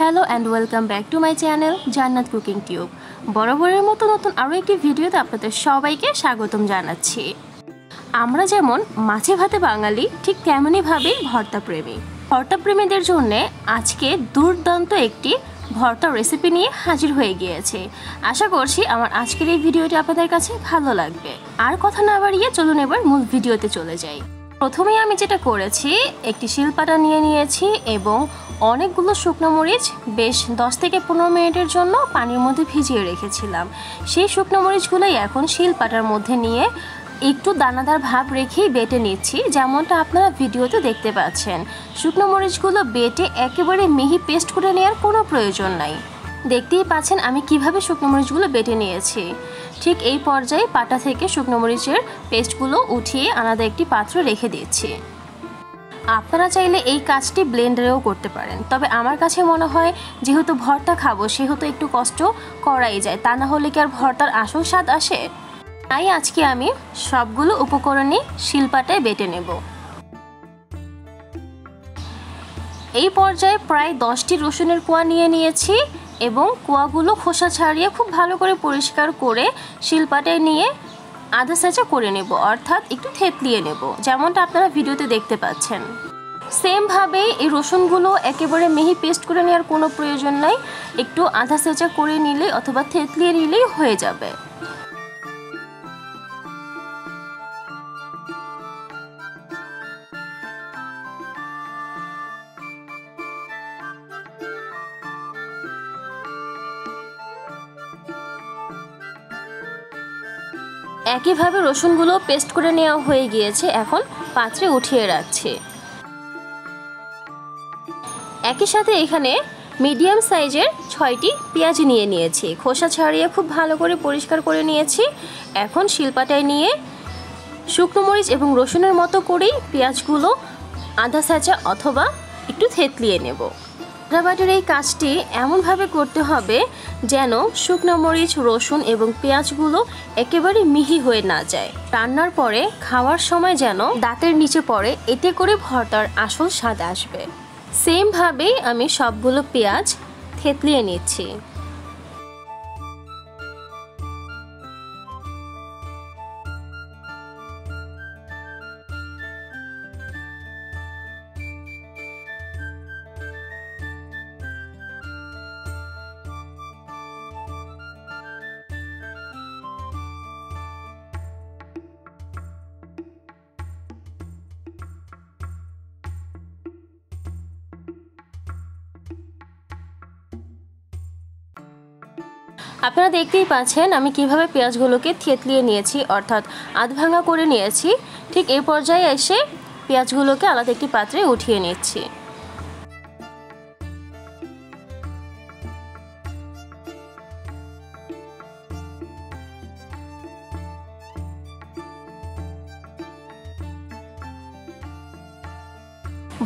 Hello and welcome back to my channel জান্নাত cooking tube. বরাবরের মতো নতুন আরও একটি ভিডিওতে আপনাদের সবাইকে স্বাগতম জানাচ্ছি। আমরা যেমন মাছে ভাতে বাঙালি, ঠিক তেমনইভাবেই ভর্তা প্রেমী। ভর্তা প্রেমীদের জন্য আজকে দুর্দান্ত একটি ভর্তা রেসিপি নিয়ে হাজির হয়ে গিয়েছে। আশা করছি আমার আজকের এই ভিডিওটি আপনাদের কাছে ভালো লাগবে। আর কথা না বাড়িয়ে চলুন এবার মূল ভিডিওতে চলে যাই। প্রথমেই আমি যেটা করেছি, একটি শিলপাটা নিয়ে নিয়েছি এবং অনেকগুলো শুকনো মরিচ বেশ 10 থেকে 15 মিনিটের জন্য পানির মধ্যে ভিজিয়ে রেখেছিলাম। সেই শুকনো মরিচগুলোই এখন শিলপাটার মধ্যে নিয়ে একটু দানাদার ভাব রেখেই বেটে নিচ্ছি, যেমনটা আপনারা ভিডিওতে দেখতে পাচ্ছেন। শুকনো মরিচগুলো বেটে একেবারে মিহি পেস্ট করে নেওয়ার কোনো প্রয়োজন নাই। দেখতেই পাচ্ছেন আমি কিভাবে শুকনো মরিচগুলো বেটে নিয়েছি। ঠিক এই পর্যায়ে পাটা থেকে শুকনো মরিচের পেস্টগুলো উঠিয়ে আলাদা একটি পাত্রে রেখে দিচ্ছি। আপনারা চাইলে এই কাজটি ব্লেন্ডারেও করতে পারেন, তবে আমার কাছে মনে হয় যেহেতু ভর্তা খাবো সেহেতু একটু কষ্ট করাই যায়, তা না হলে কি আর ভর্তার আসল স্বাদ আসে। তাই আজকে আমি সবগুলো উপকরণই শিলপাটায় বেটে নেব। এই পর্যায়ে প্রায় 10টি রসুনের কোয়া নিয়ে নিয়েছি এবং কোয়াগুলো খোসা ছাড়িয়ে খুব ভালো করে পরিষ্কার করে শিলপাটায় নিয়ে আধা ছেঁচা করে নেব, অর্থাৎ একটু থেতলিয়ে নেব, যেমনটা আপনারা ভিডিওতে দেখতে পাচ্ছেন। সেমভাবে এই রসুনগুলো একেবারে মিহি পেস্ট করে নেওয়ার কোনো প্রয়োজন নাই, একটু আধা ছেঁচা করে নিলে অথবা থেতলিয়ে নিলেই হয়ে যাবে। একইভাবে রসুনগুলো পেস্ট করে নেওয়া হয়ে গিয়েছে, এখন পাত্রে উঠিয়ে রাখছি। একই সাথে এখানে মিডিয়াম সাইজের 6টি পেঁয়াজ নিয়ে নিয়েছি, খোসা ছাড়িয়ে খুব ভালো করে পরিষ্কার করে নিয়েছি। এখন শিলপাটায় নিয়ে শুকনো মরিচ এবং রসুনের মতো করেই পেঁয়াজগুলো আধা ছেঁচা অথবা একটু থেতলিয়ে নেব। বাটার এই কাজটি এমনভাবে করতে হবে যেন শুকনো মরিচ, রসুন এবং পেঁয়াজগুলো একেবারে মিহি হয়ে না যায়। রান্নার পরে খাওয়ার সময় যেন দাঁতের নিচে পড়ে, এতে করে ভর্তার আসল স্বাদ আসবে। সেমভাবেই আমি সবগুলো পেঁয়াজ থেতলিয়ে নিচ্ছি। আপনারা দেখতেই পাচ্ছেন আমি কিভাবে পেঁয়াজগুলোকে থেতলিয়ে নিয়েছি, অর্থাৎ আধ ভাঙা করে নিয়েছি। ঠিক এই পর্যায়ে এসে পেঁয়াজগুলোকে আলাদা একটি পাত্রে উঠিয়ে নিচ্ছি।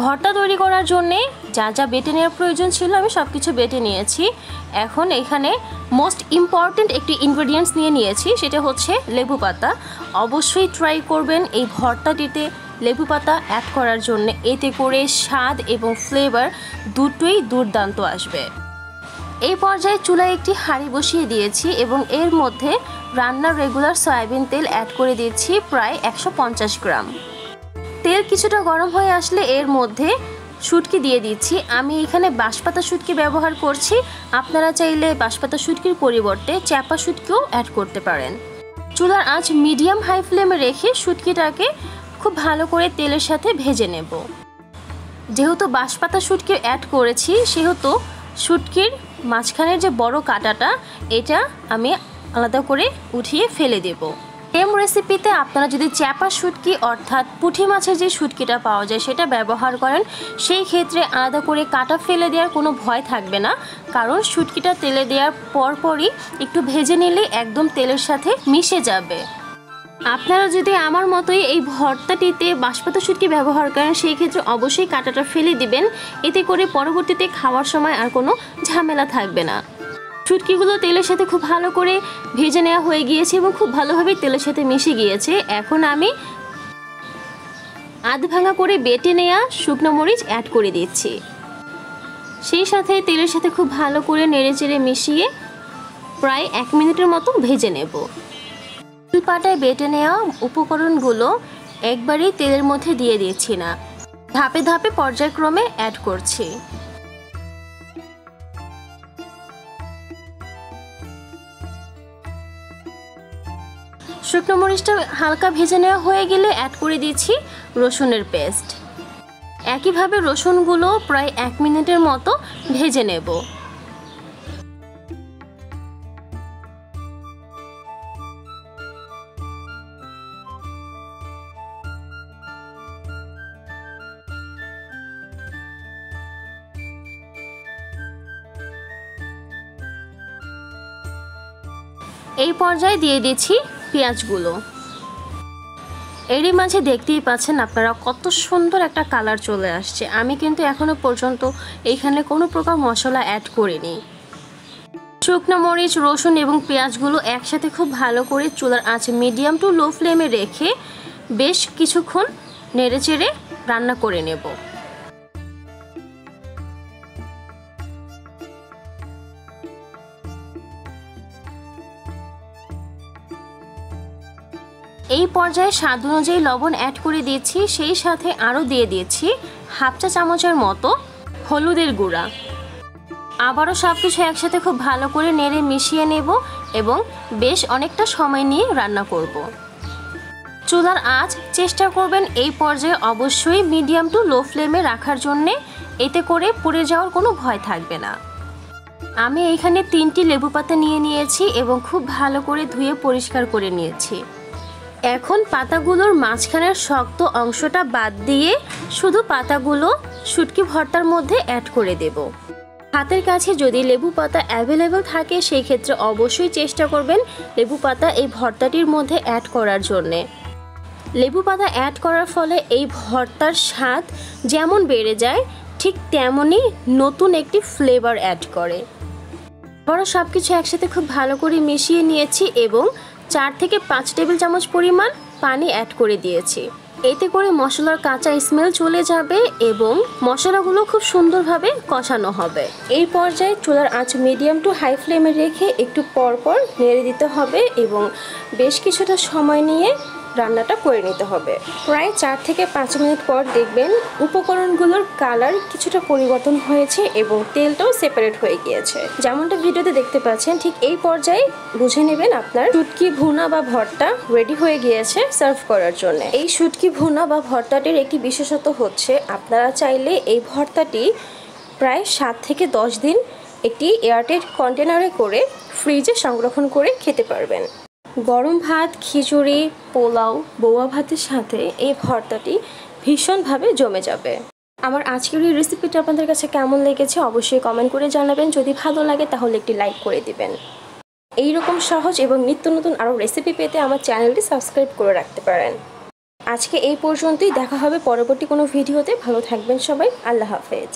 ভর্তা তৈরি করার জন্যে যা যা বেটে নেওয়ার প্রয়োজন ছিল আমি সব কিছু বেটে নিয়েছি। এখন এখানে মোস্ট ইম্পর্ট্যান্ট একটি ইনগ্রেডিয়েন্টস নিয়ে নিয়েছি, সেটা হচ্ছে লেবু পাতা। অবশ্যই ট্রাই করবেন এই ভর্তাটিতে লেবু পাতা অ্যাড করার জন্য, এতে করে স্বাদ এবং ফ্লেভার দুটোই দুর্দান্ত আসবে। এই পর্যায়ে চুলায় একটি হাঁড়ি বসিয়ে দিয়েছি এবং এর মধ্যে রান্নার রেগুলার সয়াবিন তেল অ্যাড করে দিচ্ছি প্রায় 150 গ্রাম। তেল কিছুটা গরম হয়ে আসলে এর মধ্যে শুটকি দিয়ে দিচ্ছি। আমি এখানে বাঁশপাতা শুটকি ব্যবহার করছি, আপনারা চাইলে বাঁশপাতা শুটকির পরিবর্তে চ্যাপা শুটকিও অ্যাড করতে পারেন। চুলার আঁচ মিডিয়াম হাই ফ্লেমে রেখে শুটকিটাকে খুব ভালো করে তেলের সাথে ভেজে নেব। যেহেতু বাঁশপাতা শুটকি অ্যাড করেছি সেহেতু শুটকির মাঝখানের যে বড় কাঁটাটা এটা আমি আলাদা করে উঠিয়ে ফেলে দেব। সেম রেসিপিতে আপনারা যদি চ্যাপা শুটকি অর্থাৎ পুঁটি মাছের যে শুটকিটা পাওয়া যায় সেটা ব্যবহার করেন, সেই ক্ষেত্রে আলাদা করে কাঁটা ফেলে দেওয়ার কোনো ভয় থাকবে না, কারণ শুটকিটা তেলে দেওয়ার পরপরই একটু ভেজে নিলে একদম তেলের সাথে মিশে যাবে। আপনারা যদি আমার মতোই এই ভর্তাটিতে বাঁশপাতা শুটকি ব্যবহার করেন সেই ক্ষেত্রে অবশ্যই কাঁটাটা ফেলে দিবেন, এতে করে পরবর্তীতে খাওয়ার সময় আর কোনো ঝামেলা থাকবে না। শুটকিগুলো তেলের সাথে খুব ভালো করে ভেজে নেওয়া হয়ে গিয়েছে এবং খুব ভালোভাবে তেলের সাথে মিশে গিয়েছে। এখন আমি আধ ভাঙা করে বেটে নেওয়া শুকনো মরিচ অ্যাড করে দিচ্ছি। সেই সাথে তেলের সাথে খুব ভালো করে নেড়েচেড়ে মিশিয়ে প্রায় 1 মিনিটের মতো ভেজে নেব। পাটায় বেটে নেওয়া উপকরণগুলো একবারেই তেলের মধ্যে দিয়ে দিচ্ছি না, ধাপে ধাপে পর্যায়ক্রমে অ্যাড করছি। শুকনো মরিচটা হালকা ভেজে নেওয়া হয়ে গেলে অ্যাড করে দিচ্ছি রসুনের পেস্ট। একইভাবে রসুনগুলো প্রায় 1 মিনিটের মতো ভেজে নেব। এই পর্যায়ে দিয়ে দিচ্ছি পেঁয়াজগুলো। এরই মাঝে দেখতেই পাচ্ছেন আপনারা কত সুন্দর একটা কালার চলে আসছে। আমি কিন্তু এখনো পর্যন্ত এইখানে কোনো প্রকার মশলা অ্যাড করিনি। শুকনো মরিচ, রসুন এবং পেঁয়াজগুলো একসাথে খুব ভালো করে চুলার আঁচ মিডিয়াম টু লো ফ্লেমে রেখে বেশ কিছুক্ষণ নেড়েচেড়ে রান্না করে নেব। এই পর্যায়ে স্বাদ অনুযায়ী লবণ অ্যাড করে দিয়েছি, সেই সাথে আরও দিয়ে দিয়েছি হাফ চা চামচের মতো হলুদের গুঁড়া। আবারও সব কিছু একসাথে খুব ভালো করে নেড়ে মিশিয়ে নেব এবং বেশ অনেকটা সময় নিয়ে রান্না করব। চুলার আঁচ চেষ্টা করবেন এই পর্যায়ে অবশ্যই মিডিয়াম টু লো ফ্লেমে রাখার জন্যে, এতে করে পুড়ে যাওয়ার কোনো ভয় থাকবে না। আমি এখানে 3টি লেবু পাতা নিয়ে নিয়েছি এবং খুব ভালো করে ধুয়ে পরিষ্কার করে নিয়েছি। এখন পাতাগুলোর মাঝখানের শক্ত অংশটা বাদ দিয়ে শুধু পাতাগুলো শুটকি ভর্তার মধ্যে অ্যাড করে দেব। হাতের কাছে যদি লেবু পাতা অ্যাভেলেবল থাকে সেই ক্ষেত্রে অবশ্যই চেষ্টা করবেন লেবু পাতা এই ভর্তাটির মধ্যে অ্যাড করার জন্যে। লেবু পাতা অ্যাড করার ফলে এই ভর্তার স্বাদ যেমন বেড়ে যায় ঠিক তেমনই নতুন একটি ফ্লেভার অ্যাড করে। বড় সব কিছু একসাথে খুব ভালো করে মিশিয়ে নিয়েছি এবং 4 থেকে 5 টেবিল চামচ পরিমাণ পানি অ্যাড করে দিয়েছি। এতে করে মশলার কাঁচা স্মেল চলে যাবে এবং মশলাগুলো খুব সুন্দরভাবে কষানো হবে। এই পর্যায়ে চুলার আঁচ মিডিয়াম টু হাই ফ্লেমে রেখে একটু পরপর নেড়ে দিতে হবে এবং বেশ কিছুটা সময় নিয়ে রান্নাটা করে নিতে হবে। প্রায় 4 থেকে 5 মিনিট পর দেখবেন উপকরণগুলোর কালার কিছুটা পরিবর্তন হয়েছে এবং তেলটাও সেপারেট হয়ে গিয়েছে। যেমনটা ভিডিওতে দেখতে পাচ্ছেন ঠিক এই পর্যায়ে বুঝে নেবেন আপনার শুটকি ভুনা বা ভর্তা রেডি হয়ে গিয়েছে সার্ভ করার জন্য। এই শুটকি ভুনা বা ভর্তাটির একটি বিশেষত্ব হচ্ছে আপনারা চাইলে এই ভর্তাটি প্রায় 7 থেকে 10 দিন একটি এয়ারটাইট কন্টেনারে করে ফ্রিজে সংরক্ষণ করে খেতে পারবেন। গরম ভাত, খিচুড়ি, পোলাও, বৌয়া ভাতের সাথে এই ভর্তাটি ভীষণভাবে জমে যাবে। আমার আজকের এই রেসিপিটা আপনাদের কাছে কেমন লেগেছে অবশ্যই কমেন্ট করে জানাবেন। যদি ভালো লাগে তাহলে একটি লাইক করে দিবেন। এইরকম সহজ এবং নিত্য নতুন আরও রেসিপি পেতে আমার চ্যানেলটি সাবস্ক্রাইব করে রাখতে পারেন। আজকে এই পর্যন্তই, দেখা হবে পরবর্তী কোনো ভিডিওতে। ভালো থাকবেন সবাই, আল্লাহ হাফেজ।